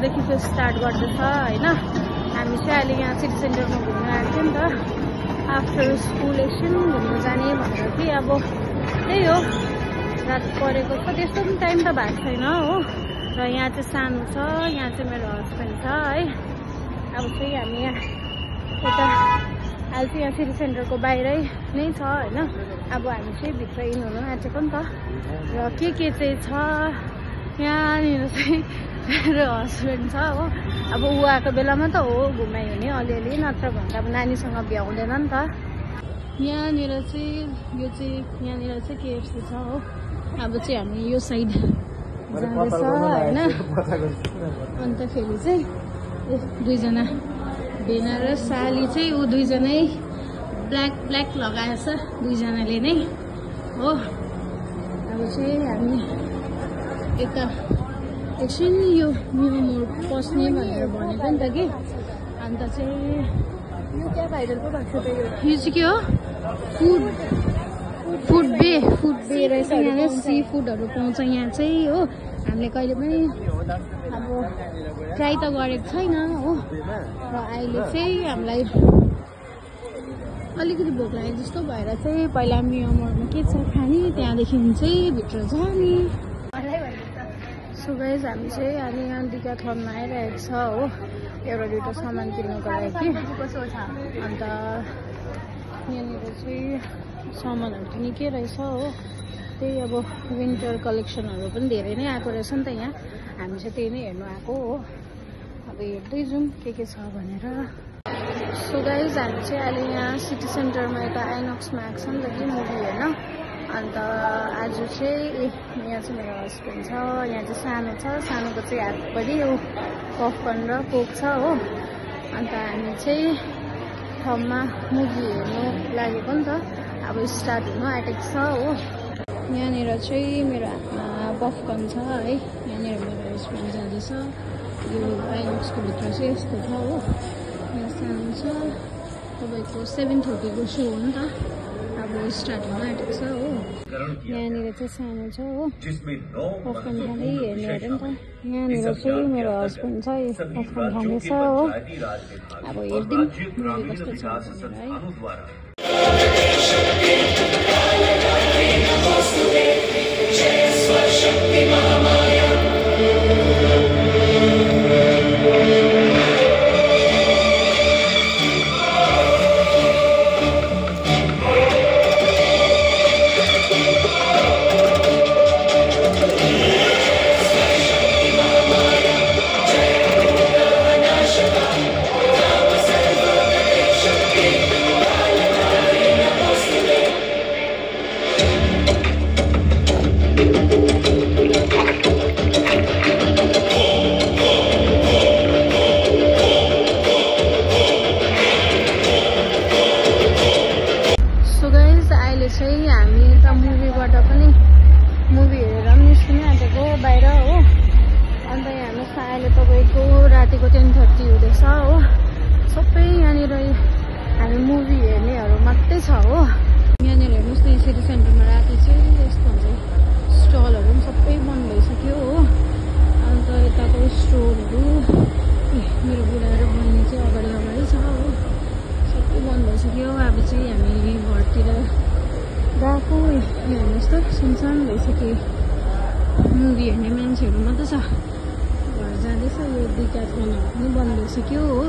देखि चाहिँ स्टार्ट गर्दैछ हैन। हामी चाहिँ अहिले यहाँ सिटी सेन्टरमा घुम्न आएको थियौँ नि त, आफ्टर स्कुल एकछिन घुम्न जाने भनेर कि अब त्यही हो, रात परेको छ, त्यस्तो पनि टाइम त भएको छैन हो। र यहाँ चाहिँ सानो छ, यहाँ चाहिँ मेरो हस्बेन्ड छ है। अब चाहिँ हामी यहाँ यता अहिले चाहिँ यहाँ सिटी सेन्टरको बाहिरै नै छ हैन। अब हामी चाहिँ भित्र इन हुनु आँटेको नि त। र के चाहिँ छ यहाँनिर चाहिँ मेरो हस्बेन्ड छ हो। अब ऊ आएको बेलामा त हो घुमाइ हुने अलिअलि, नत्र भने अब नानीसँग भ्याउँदैन नि त। यहाँनिर चाहिँ यो चाहिँ यहाँनिर चाहिँ केएफसी छ हो। अब चाहिँ हामी यो साइड जाँदैछ हैन। अन्त फेरि चाहिँ दुईजना भेना र साली चाहिँ ऊ दुईजनै ब्ल्याक लगाएछ दुईजनाले नै हो। अब चाहिँ हामी यता एकछिन यो न्यू मोड पस्ने भनेर भनेको नि त कि। अन्त चाहिँ यो क्या भाइरल पो भएको छ यो चाहिँ के हो, फुड बे रहेछ। यहाँ सी फुडहरू पाउँछ यहाँ चाहिँ हो। हामीले कहिले पनि अब ट्राई त गरेको छैन हो। र अहिले चाहिँ हामीलाई अलिकति भोक लाग्यो जस्तो भएर चाहिँ पहिला मियामोडमा के छ खाने, त्यहाँदेखि चाहिँ भित्र जाने। सो गाइज हामी चाहिँ अहिले यहाँ डिकाथलनमा आइरहेको छ हो, एउटा दुइटा सामान किन्नुको लागि। अन्त यहाँनिर चाहिँ सामानहरू पनि के रहेछ हो, त्यही अब विन्टर कलेक्सनहरू पनि धेरै नै आएको रहेछ नि त यहाँ। हामी चाहिँ त्यही नै हेर्नु आएको हो। अब हेर्दै जाउँ के छ भनेर। सो गाइज हामी चाहिँ अहिले यहाँ सिटी सेन्टरमा यता आइनक्समा आएको छ नि त कि मुभी हेर्न। अन्त आज चाहिँ यहाँ चाहिँ मेरो हस्बेन्ड छ, यहाँ चाहिँ सानो छ, सानोको चाहिँ हातभरि यो पपकर्न र कोक छ हो। अन्त हामी चाहिँ ठाउँमा मुभी हेर्नु लागेको नि त, अब स्टार्ट हुनु आँटेको छ हो। यहाँनिर चाहिँ मेरो हातमा पपकर्न छ है। यहाँनिर मेरो हस्बेन्ड जाँदैछ। यो आइनक्सको भित्र चाहिँ यस्तो छ हो। यहाँ सानो छ, तपाईँको 7:30को सो हो नि त, अब स्टार्ट हुन आँटेको छ हो। यहाँनिर चाहिँ सानो छ हो, पपकर्न खाँदै हेर्ने अरे नि त। यहाँनिर चाहिँ मेरो हस्बेन्ड छ, यो पपकर्न खाँदैछ हो। अब हेरिदिउँ मुभी कस्तो छ भनेर है। सिटी सेन्टरमा राति चाहिँ यस्तो हुन्छ, स्टलहरू पनि सबै बन्द भइसक्यो हो। अन्त यताको स्टोरहरू मेरो बुढा र बहिनी चाहिँ अगाडि छ हो, सबै बन्द भइसक्यो। अब चाहिँ हामी घरतिर गएको, हेर्नुहोस् त सुनसान भइसक्यो, मुभी हेर्ने मान्छेहरू मात्रै छ। घर जाँदैछ, यो डिकाथलनहरू पनि बन्द भइसक्यो हो।